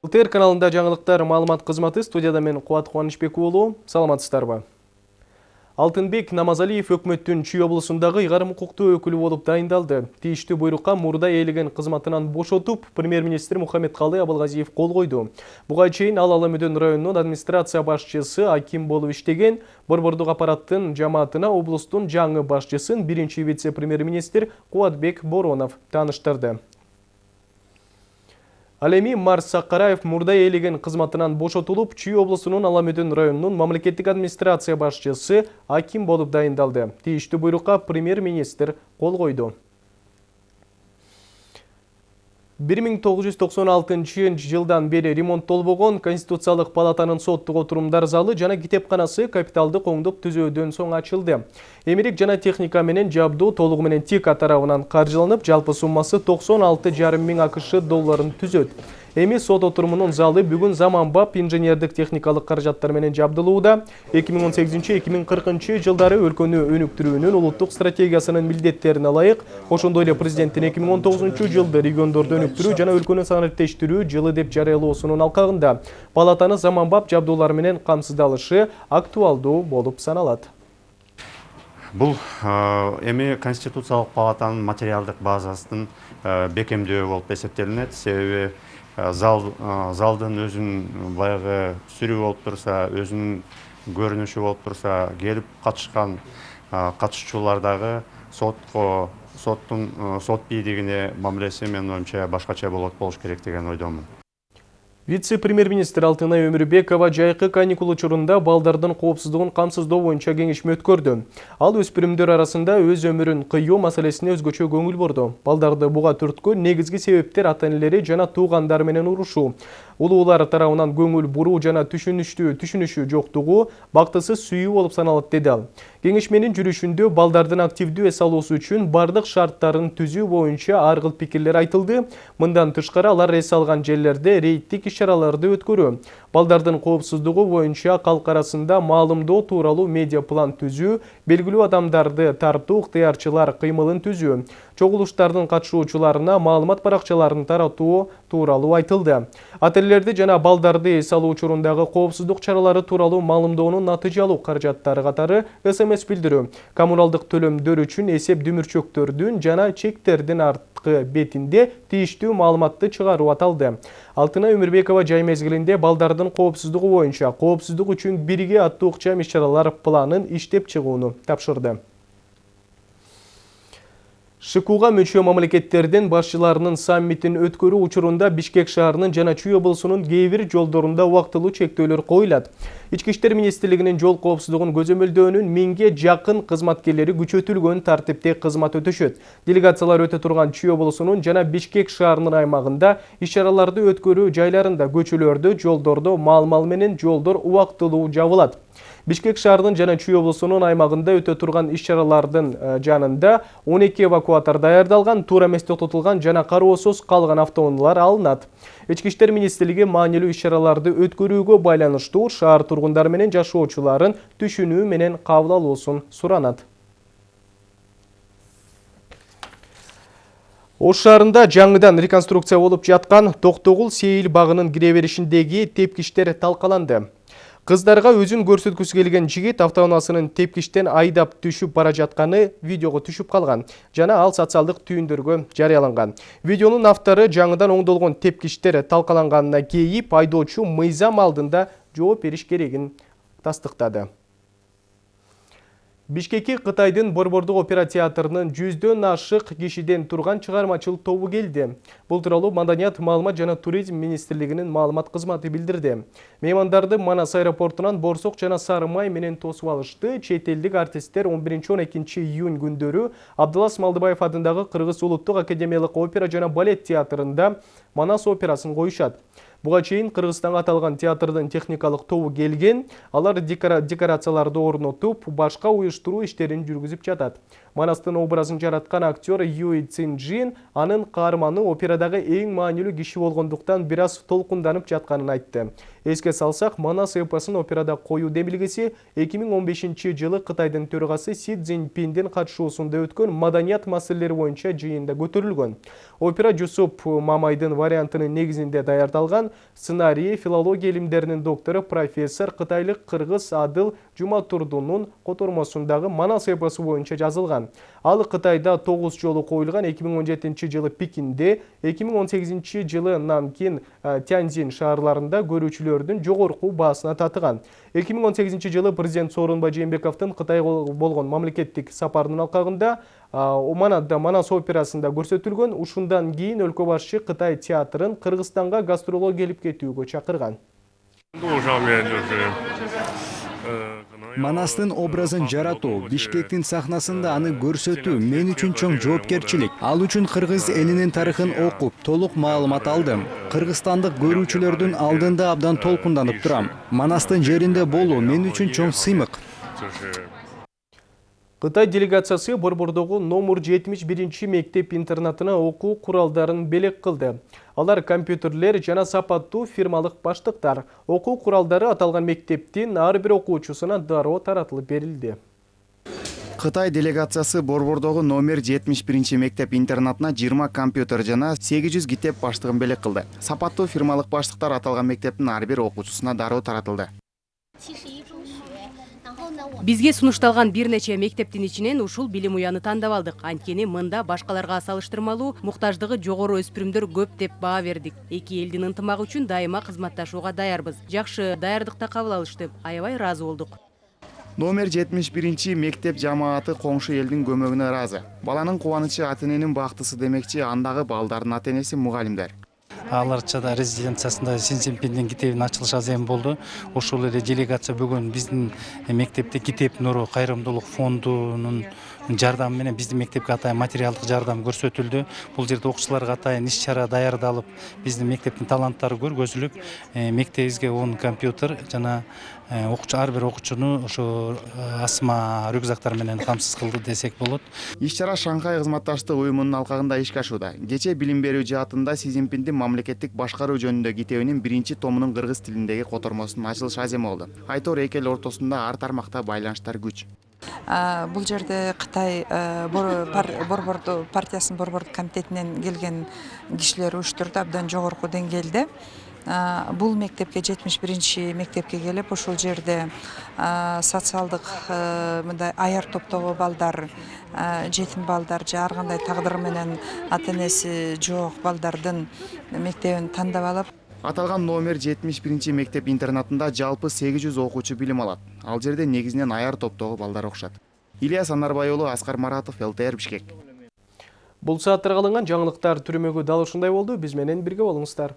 ЛТР каналында жаңылыктар маалымат кызматы, студияда мен Кубат Кубанычбек уулу. Саламатсыздарбы? Алтынбек Намазалиев өкмөттүн Чүй облусундагы ыйгарым укуктуу өкүлү болуп дайындалды. Тийиштүү буйрукка мурда ээлеген кызматынан бошотуп, премьер-министр Мухаммедкалый Абылгазиев кол койду. Буга чейин ал Ала-Мөдөн районунун администрация башчысы Аким болуп иштеген. Борбордук аппараттын жамаатына облустун жаңы башчысын биринчи вице-премьер-министр Кубатбек Боронов тааныштырды. Ал эми Марс Сакараев мурда ээлеген кызматынан бошотулуп, Чүй облусунун Ала-Мөдөн районунун мамлекеттик администрация башчысы Аким болуп дайындалды. Тийиштүү буйрукка премьер-министр кол койду. 1996 жылдан бери ремонттолбогон Конституциялык палатанын соттук отурумдар залы жана китепканасы капиталдык оңдоп түзөөдөн соң ачылды. Эмерек жана техника менен жабдуу толугу менен ТИКа тарабынан каржыланып, жалпы суммасы 96,5 миң АКШ долларын түзөт. Эми сот отурумунун залы бүгүн заманбап инженердик техникалык каражаттар менен жабдылууда. 2018-2040 жылдары өлкөнү өнүктүрүүнүн улуттук стратегиясынын милдеттерине ылайык, ошондой эле президенттин 2019 жылды региондорду өнүктүрүү жана өлкөнү санариптештирүү жылы деп жарыялоосунун алкагында палатаны заманбап жабдуулар менен камсыздалышы актуалдуу болуп саналат. Бул эми Конституциялык палатанын материалдык базасынын бекемдөө болуп эсептелинет. Себеби залдын өзүнүн баягы сүрүү болуп турса, өзүнүн көрүнүшү болуп турса, келип катышкан катышуучулардагы соттун сот бийлигине мамилеси менин оюмча башкача болуш керек деген ойдомун. Вице-премьер-министр Алтынай Өмүрбекова жайкы каникул учурунда балдардын коопсуздугун камсыздоо боюнча кеңешме өткөрдү. Ал өспүрүмдөр арасында өз өмүрүн кыйоо маселесине өзгөчө көңүл бурду. Балдарды буга түрткөн негизги себептер ата-энелери жана туугандары менен урушуу. Улуулар тарабынан көңүл буруу жана түшүнүшү жоктугу бактысыз сүйүү болуп саналат, деди ал. Кеңешменин жүрүшүндө балдардын активдүү эс алуусу үчүн бардык шарттарын түзүү боюнча ар кыл пикирлер айтылды. Мындан тышкары алар эс алган жерлерде рейдтик иш-чараларды өткөрүү, балдардын коопсуздугу боюнча калк арасында маалымдоо тууралуу медиа план түзүү, белгилүү адамдарды тартуу, ыктыярчылар кыймылын түзүү, чогулуштардын катышуучуларына маалымат баракчаларын таратуу тууралуу айтылды. Ата-энелерди жана балдарды эс алуу учурундагы коопсуздук чаралары тууралуу маалымдоонун натыйжалуу каражаттары катары СМС билдирүү, коммуналдык төлөмдөр үчүн эсеп дүмүрчөктөрдүн жана чектердин арткы бетинде тийиштүү маалыматты чыгаруу аталды. Алтынай Өмүрбекова жай мезгилинде балдардын коопсуздугу боюнча коопсуздук үчүн бирге аттуу ыкчам иш-чаралар планын иштеп чыгууну тапшырды. ШКУга мүчө мамлекеттердин башчыларынын саммитин өткөрүү учурунда Бишкек шаарынын жана Чүй облусунун кээ бир жолдорунда убактылуу чектөөлөр коюлат. Ички иштер министрлигинин жол коопсуздугун көзөмөлдөөнүн 1000ге жакын кызматкерлери күчөтүлгөн тартипте кызмат өтөшөт. Делегациялар өтө турган Чүй облусунун жана Бишкек шаарынын аймагында иш-чараларды өткөрүү жайларында көчөлөрдө, жолдордо маал-мал менен жолдор убактылуу жабылат. Бишкек шаарынын жана Чүй облусунун аймагында өтө турган иш-чаралардын жанында 12 эвакуатор даярдалган, туура эмес токтотулган жана кароосуз калган автоунаалар алынат. Ички иштер министрлиги маанилүү иш-чараларды өткөрүүгө байланыштуу шаар тургундары менен жашоочуларын түшүнүү менен кабыл алуусун суранат. Ош шаарында жаңыдан реконструкция болуп жаткан Токтогул Сейил багынын кире беришиндеги тепкиштер талкаланды. Кыздарга өзүн көрсөткүсү келген жигит автоунаасынын тепкиштен айдап түшүп бара жатканы видеого түшүп калган жана ал социалдык түйүндөргө жарыяланган. Видеонун автору жаңыдан оңдолгон тепкиштер талкаланганына кейип айдоочу мыйзам алдында жооп бериш керегин тастыктады. Бишкекке Кытайдын Борбордук опера театрынын 100дөн ашык кишиден турган чыгармачыл тобу келди. Бул тууралуу Маданият, маалымат жана туризм министрлигинин маалымат кызматы билдирди. Меймандарды Манас аэропортунан Борсок жана Сары Май менен тосуп алышты. Чет элдик артисттер 11-12 июнь күндөрү Абдылас Малдыбаев атындагы Кыргыз улуттук академиялык опера жана балет театрында Манас операсын коюшат. Буга чейин Кыргызстанга аталган театрдын техникалык тобу келген, алар декорацияларды орнотуп, башка уюштуруу иштерин жүргүзүп жатат. Манастын образын жараткан актер Юй Цин-Джин анын каарманы операдагы эң маанилүү киши болгондуктан бир аз толкунданып жатканын айтты. Эске салсак, Манас эпосун операда коюу демилгеси 2015-жылы Кытайдын төрагасы Си Цзиньпиндин катышуусунда өткөн маданият маселелери боюнча жыйында көтөрүлгөн. Опера Жусуп Мамайдын вариантынын негизинде даярдалган, сценарийи филология илимдеринин доктору профессор кытайлык кыргыз Адыл Жуматурдунун котормосундагы Манас эпосу боюнча жазылган. Ал Кытайда 9 жолу коюлган, 2017-жылы Пекинде, 2018-жылы Нанкин, Тяньцзин шаарларында көрүүчүлөрдүн жогорку баасына татыган. 2018-жылы президент Сооронбай Жээнбековдун Кытайга болгон мамлекеттик сапарынын алкагында Манас операсында көрсөтүлгөн. Ушундан кийин өлкө башчы Кытай театрын Кыргызстанга гастролго келип кетүүгө чакырган. Манастын образын жаратуу, Бишкектин сахнасында аны көрсөтүү мен үчүн чоң жоопкерчилик. Ал үчүн кыргыз элинин тарыхын окуп, толук маалымат алдым. Кыргызстандык көрүүчүлөрдүн алдында абдан толкунданып турам. Манастын жеринде болуу мен үчүн чоң сыймык. Кытай делегациясы Борбордогу номер 71 мектеп-интернатына окуу куралдарын белек кылды. Алар компьютерлер жана сапаттуу фирмалык баштыктар. Окуу куралдары аталган мектептин ар бир окуучусуна дароо таратылып берилди. Кытай делегациясы Борбордогу номер 71 мектеп-интернатына 20 компьютер жана 800 китеп баштыгын белек кылды. Сапаттуу фирмалык баштыктар аталган мектептин ар бир окуучусуна дароо таратылды. Бизге сунушталган бир нече мектептин ичинен ушул билим уяны тандап алдык. Анткени мында башкаларга салыштырмалуу муктаждыгы жогору өспүрүмдөр көп деп баа бердик. Эки элдин ынтымагы үчүн дайыма кызматташууга даярбыз. Жакшы даярдыкта кабыл алышты. Аябай ыраазы болдук. Номер 71 мектеп жамааты коңшу элдин көмөгүнө ыраазы. Баланын кубанычы ата эненин бактысы демекчи, андагы балдардын ата энеси мугалимдер. Аларчада резиденциясында Си Цзиньпиндин китебинин ачылыш азем болду. Ошол эле делегация бүгүн биздин мектепте Китеп нуру кайрымдуулук фондунун жардамы менен биздин мектепке атайын материалдык жардам көрсөтүлдү. Бул жерде окуучуларга атайын иш-чара даярдалып, биздин мектептин таланттары көргөзүлүп, мектебибизге 10 компьютер жана ар бир окуучуну ошо асма рюкзактар менен камсыз кылды десек болот. Иш-чара Шанхай кызматташтык уюмунун алкагында ишке ашууда. Кечээ билим берүү жаатында Си Цзиньпиндин мамлекеттик башкаруу жөнүндө китебинин 1 томунун кыргыз тилиндеги котормосунун ачылыш аземи болду. Айтор эки эл ортосунда ар тармакта байланыштар күч. Бул жерде Кытай Борбордуу партиясынын Борбордуу комитетинен келген кишилер уюштурду, абдан жогорку деңгээлде. Бул мектепке 71 мектепке келип, ошол жерде социалдык мындай аяр топтогу балдар, жетим балдар же ар кандай тагдыры менен ата энеси жок балдардын мектебин тандап алып, Аталган номер 71 мектеп-интернатында жалпы 800 окуучу билим алат. Ал жерде негизинен аяр топтогу балдар окушат. Ильяс Анарбай уулу, Аскар Маратов, ЛТР Бишкек. Бул сааттарга алынган жаңылыктар түрмөгү дал ушундай болду. Биз менен бирге болуңуздар.